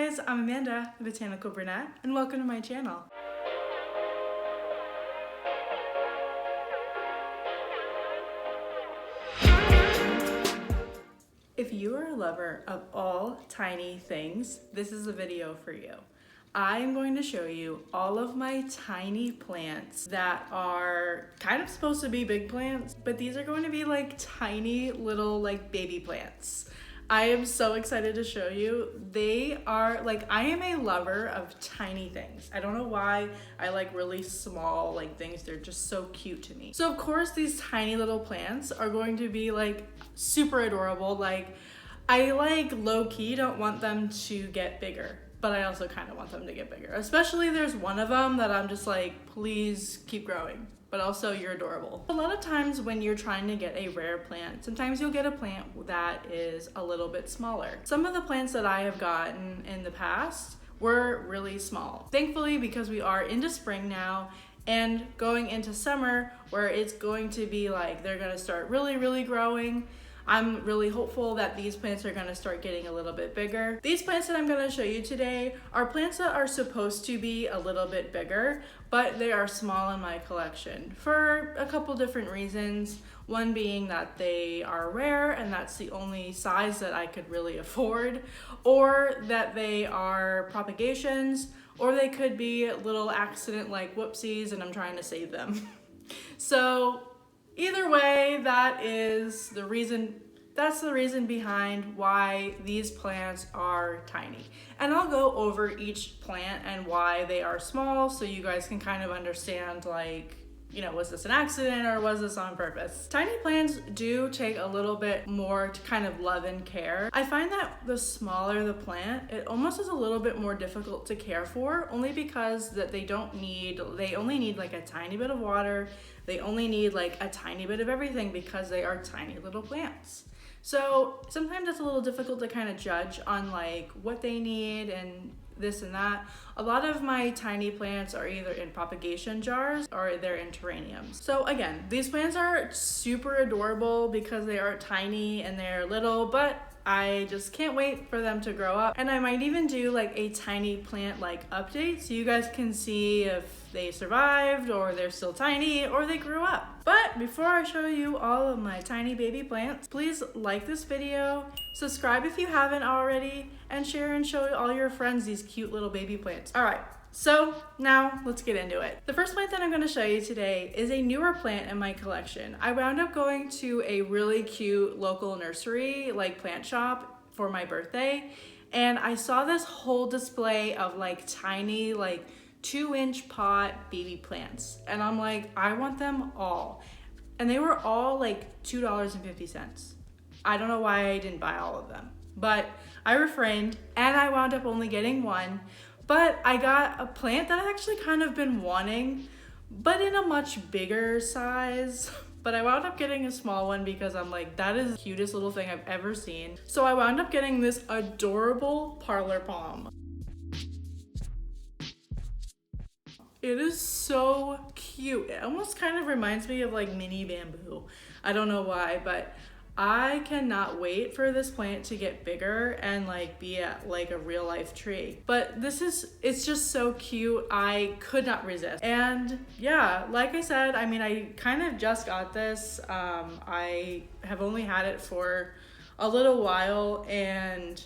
guys, I'm Amanda, the Botanical Brunette, and welcome to my channel. If you are a lover of all tiny things, this is a video for you. I am going to show you all of my tiny plants that are kind of supposed to be big plants, but these are going to be like tiny little like baby plants. I am so excited to show you. They are like, I am a lover of tiny things. I don't know why I like really small like things. They're just so cute to me. So of course these tiny little plants are going to be like super adorable. Like I like low-key don't want them to get bigger, but I also kind of want them to get bigger. Especially there's one of them that I'm just like, please keep growing. But also you're adorable. A lot of times when you're trying to get a rare plant, sometimes you'll get a plant that is a little bit smaller. Some of the plants that I have gotten in the past were really small. Thankfully, because we are into spring now and going into summer where it's going to be like, they're gonna start really growing. I'm really hopeful that these plants are gonna start getting a little bit bigger. These plants that I'm gonna show you today are plants that are supposed to be a little bit bigger, but they are small in my collection for a couple different reasons. One being that they are rare and that's the only size that I could really afford, or that they are propagations, or they could be little accident like whoopsies and I'm trying to save them. So either way, that's the reason behind why these plants are tiny. And I'll go over each plant and why they are small so you guys can kind of understand, like, you know, was this an accident or was this on purpose? Tiny plants do take a little bit more to kind of love and care. I find that the smaller the plant, it almost is a little bit more difficult to care for, only because that they only need like a tiny bit of water. They only need like a tiny bit of everything because they are tiny little plants. So sometimes it's a little difficult to kind of judge on like what they need and this and that. A lot of my tiny plants are either in propagation jars or they're in terrariums. So again, these plants are super adorable because they are tiny and they're little, but I just can't wait for them to grow up. And I might even do like a tiny plant like update so you guys can see if they survived or they're still tiny or they grew up. But before I show you all of my tiny baby plants, please like this video, subscribe if you haven't already, and share and show all your friends these cute little baby plants. All right, so now let's get into it. The first plant that I'm gonna show you today is a newer plant in my collection. I wound up going to a really cute local nursery, like plant shop, for my birthday, and I saw this whole display of like tiny, like 2-inch pot baby plants. And I'm like, I want them all. And they were all like $2.50. I don't know why I didn't buy all of them, but I refrained and I wound up only getting one. But I got a plant that I've actually kind of been wanting, but in a much bigger size. But I wound up getting a small one because I'm like, that is the cutest little thing I've ever seen. So I wound up getting this adorable Parlor Palm. It is so cute. It almost kind of reminds me of like mini bamboo. I don't know why, but I cannot wait for this plant to get bigger and like be at like a real life tree. But it's just so cute. I could not resist. And yeah, like I said, I mean, I kind of just got this. I have only had it for a little while and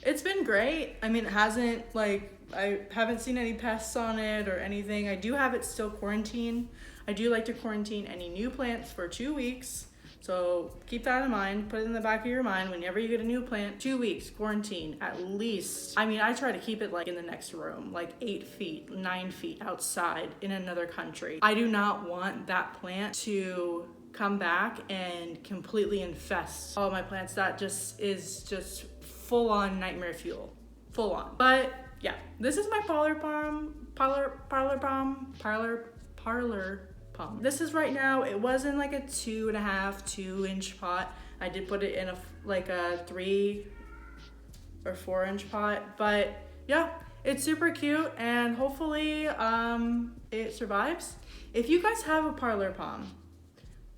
it's been great. I mean, it hasn't like, I haven't seen any pests on it or anything. I do have it still quarantined. I do like to quarantine any new plants for 2 weeks. So keep that in mind, put it in the back of your mind. Whenever you get a new plant, 2 weeks quarantine at least. I mean, I try to keep it like in the next room, like 8 feet, 9 feet outside in another country. I do not want that plant to come back and completely infest all my plants. That just is just full on nightmare fuel, full on. But yeah, this is my Parlor Palm. This is right now, it was in like a 2.5-2-inch pot. I did put it in like a 3 or 4-inch pot, but yeah, it's super cute and hopefully it survives. If you guys have a Parlor Palm,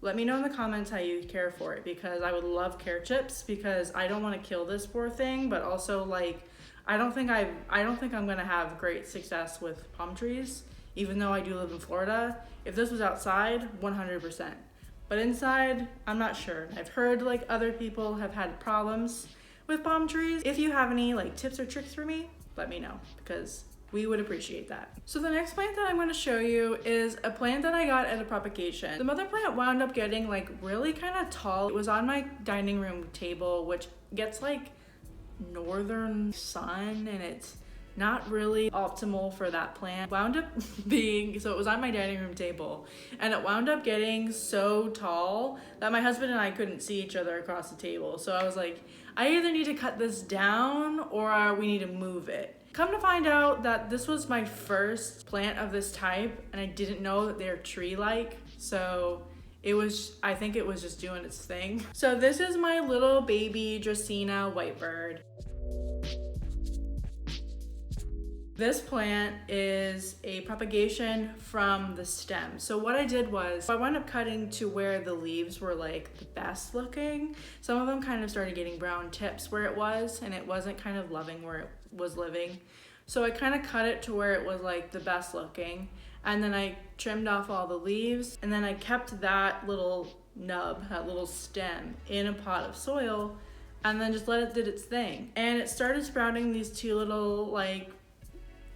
let me know in the comments how you care for it because I would love care chips because I don't want to kill this poor thing, but also like I don't think I'm gonna have great success with palm trees, even though I do live in Florida. If this was outside, 100%. But inside, I'm not sure. I've heard like other people have had problems with palm trees. If you have any like tips or tricks for me, let me know, because we would appreciate that. So the next plant that I'm going to show you is a plant that I got at a propagation. The mother plant wound up getting like really kind of tall. It was on my dining room table, which gets like northern sun, and it's not really optimal for that plant. Wound up being, so it was on my dining room table, and it wound up getting so tall that my husband and I couldn't see each other across the table. So I was like, I either need to cut this down or we need to move it. Come to find out that this was my first plant of this type, and I didn't know that they're tree-like. So I think it was just doing its thing. So this is my little baby Dracaena whitebird. This plant is a propagation from the stem. So what I did was I wound up cutting to where the leaves were like the best looking. Some of them kind of started getting brown tips where it was, and it wasn't kind of loving where it was living. So I kind of cut it to where it was like the best looking, and then I trimmed off all the leaves, and then I kept that little nub, that little stem, in a pot of soil, and then just let it do its thing. And it started sprouting these two little like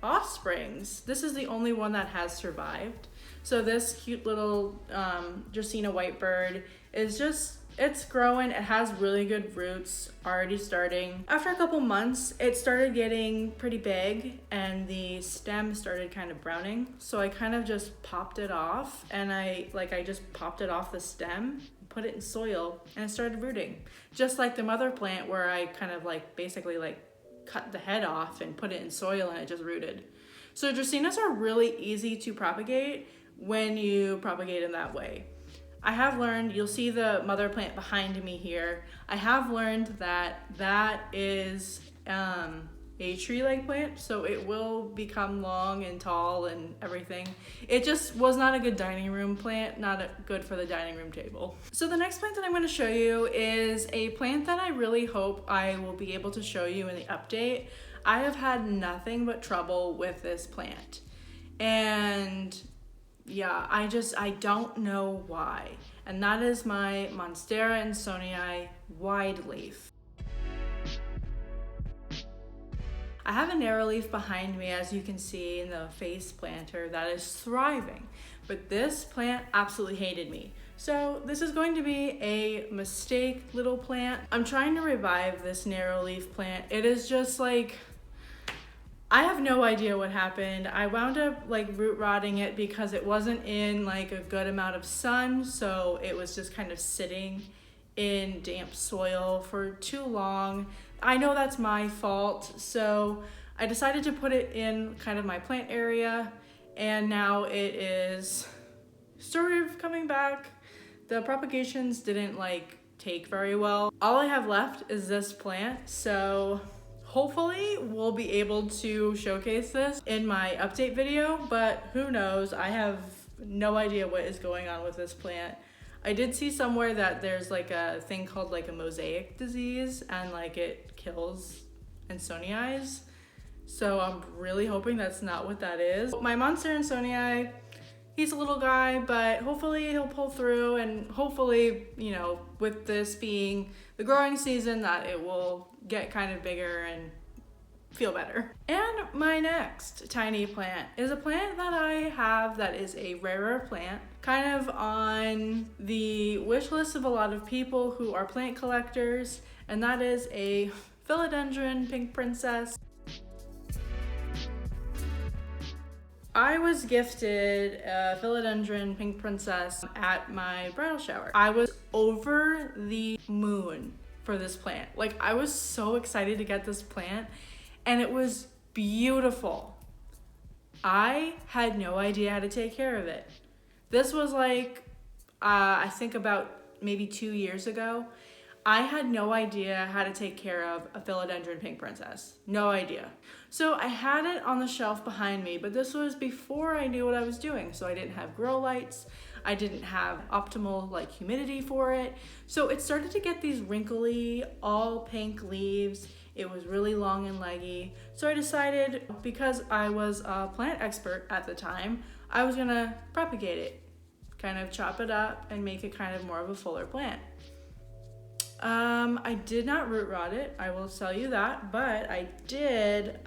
offsprings. This is the only one that has survived. So this cute little Dracaena whitebird is just, it's growing. It has really good roots already starting. After a couple months, it started getting pretty big and the stem started kind of browning. So I kind of just popped it off, and I just popped it off the stem, put it in soil, and it started rooting. Just like the mother plant, where I kind of like basically like cut the head off and put it in soil and it just rooted. So Dracenas are really easy to propagate when you propagate in that way. I have learned, you'll see the mother plant behind me here, I have learned that that is a tree-like plant, so it will become long and tall and everything. It just was not a good dining room plant, not good for the dining room table. So the next plant that I'm going to show you is a plant that I really hope I will be able to show you in the update. I have had nothing but trouble with this plant, and yeah, I don't know why. And that is my Monstera Adansonii wide leaf. I have a narrow leaf behind me, as you can see in the face planter, that is thriving, but this plant absolutely hated me. So this is going to be a mistake little plant. I'm trying to revive this narrow leaf plant. It is just like, I have no idea what happened. I wound up like root rotting it because it wasn't in like a good amount of sun, so it was just kind of sitting in damp soil for too long. I know that's my fault, so I decided to put it in kind of my plant area, and now it is sort of coming back. The propagations didn't like take very well. All I have left is this plant, so hopefully we'll be able to showcase this in my update video, but who knows? I have no idea what is going on with this plant. I did see somewhere that there's like a thing called like a mosaic disease, and like it kills Adansonii. So I'm really hoping that's not what that is. My Monstera Adansonii, he's a little guy, but hopefully he'll pull through, and hopefully, you know, with this being the growing season, that it will get kind of bigger and feel better. And my next tiny plant is a plant that I have that is a rarer plant, kind of on the wish list of a lot of people who are plant collectors, and that is a Philoddendron pink princess. I was gifted a Philoddendron pink princess at my bridal shower. I was over the moon for this plant. Like, I was so excited to get this plant, and it was beautiful. I had no idea how to take care of it. This was like, I think about maybe 2 years ago. I had no idea how to take care of a Philoddendron pink princess. No idea. So I had it on the shelf behind me, but this was before I knew what I was doing. So I didn't have grow lights. I didn't have optimal like humidity for it. So it started to get these wrinkly, all pink leaves. It was really long and leggy. So I decided, because I was a plant expert at the time, I was gonna propagate it, kind of chop it up and make it kind of more of a fuller plant. I did not root rot it, I will tell you that, but I did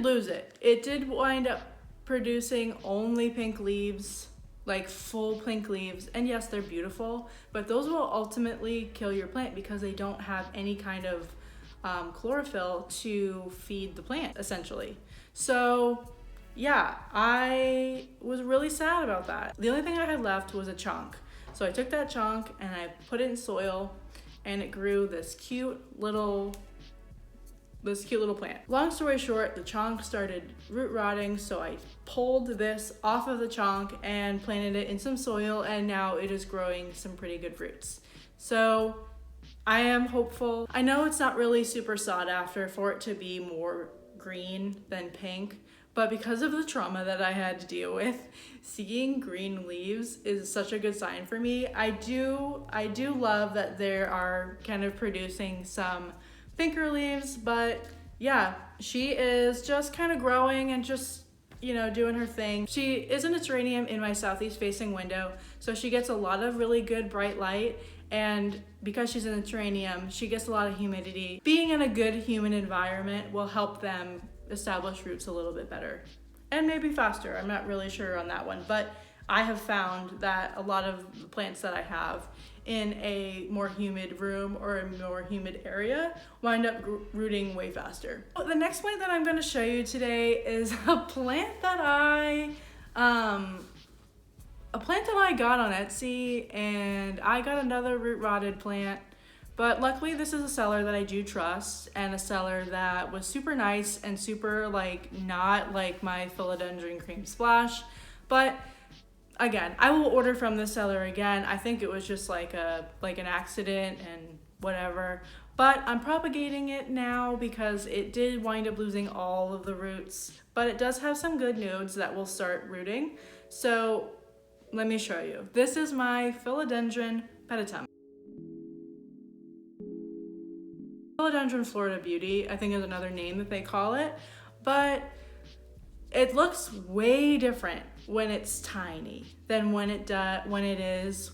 lose it. It did wind up producing only pink leaves, like full pink leaves, and yes, they're beautiful, but those will ultimately kill your plant because they don't have any kind of chlorophyll to feed the plant, essentially. So yeah, I was really sad about that. The only thing I had left was a chunk. So I took that chunk and I put it in soil, and it grew this cute little plant. Long story short, the chunk started root rotting, so I pulled this off of the chunk and planted it in some soil, and now it is growing some pretty good roots. So I am hopeful. I know it's not really super sought after for it to be more green than pink, but because of the trauma that I had to deal with, seeing green leaves is such a good sign for me. I do love that they are kind of producing some pinker leaves, but yeah, she is just kind of growing and just, you know, doing her thing. She is in a terrarium in my southeast facing window, so she gets a lot of really good bright light, and because she's in a terrarium, she gets a lot of humidity. Being in a good humid environment will help them establish roots a little bit better and maybe faster. I'm not really sure on that one, but I have found that a lot of the plants that I have in a more humid room or a more humid area wind up rooting way faster. The next plant that I'm going to show you today is a plant that I got on Etsy, and I got another root rotted plant. But luckily this is a seller that I do trust, and a seller that was super nice and super not like my Philodendron cream splash. But again, I will order from this seller again. I think it was just like an accident and whatever. But I'm propagating it now because it did wind up losing all of the roots, but it does have some good nodes that will start rooting. So let me show you. This is my Philoddendron Pedatum. Philodendron Florida Beauty, I think, is another name that they call it, but it looks way different when it's tiny than when it's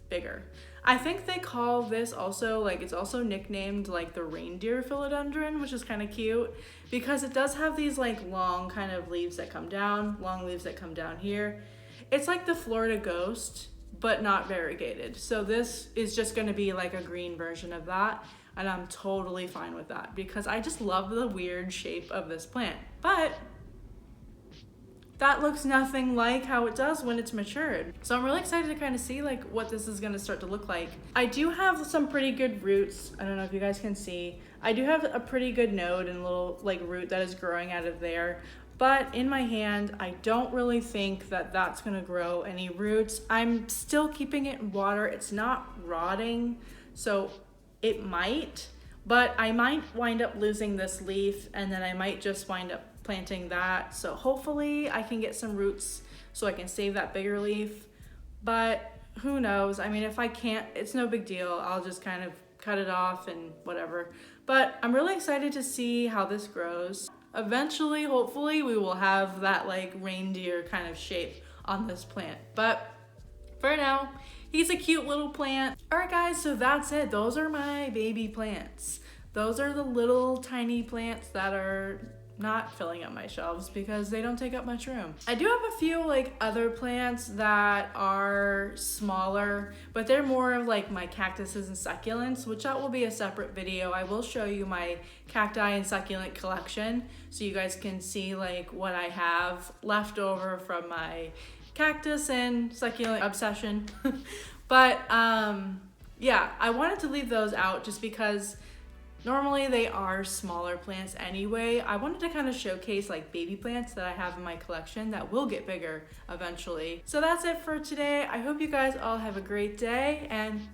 bigger. I think they call this also, it's also nicknamed like the reindeer philodendron, which is kind of cute because it does have these long kind of leaves that come down, long leaves that come down here. It's like the Florida ghost, but not variegated. So this is just going to be like a green version of that. And I'm totally fine with that because I just love the weird shape of this plant. But that looks nothing like how it does when it's matured. So I'm really excited to kind of see what this is going to start to look like. I do have some pretty good roots. I don't know if you guys can see. I do have a pretty good node and little root that is growing out of there. But in my hand, I don't really think that that's going to grow any roots. I'm still keeping it in water. It's not rotting. So it might, but I might wind up losing this leaf, and then I might just wind up planting that. So hopefully I can get some roots so I can save that bigger leaf, but who knows? I mean, if I can't, it's no big deal. I'll just kind of cut it off and whatever. But I'm really excited to see how this grows. Eventually, hopefully, we will have that reindeer kind of shape on this plant. But for now, he's a cute little plant. All right, guys, so that's it. Those are my baby plants. Those are the little tiny plants that are not filling up my shelves because they don't take up much room. I do have a few other plants that are smaller, but they're more of my cactuses and succulents, which that will be a separate video. I will show you my cacti and succulent collection so you guys can see what I have left over from my cactus and succulent obsession. But yeah, I wanted to leave those out just because normally they are smaller plants anyway. I wanted to kind of showcase baby plants that I have in my collection that will get bigger eventually. So that's it for today. I hope you guys all have a great day, and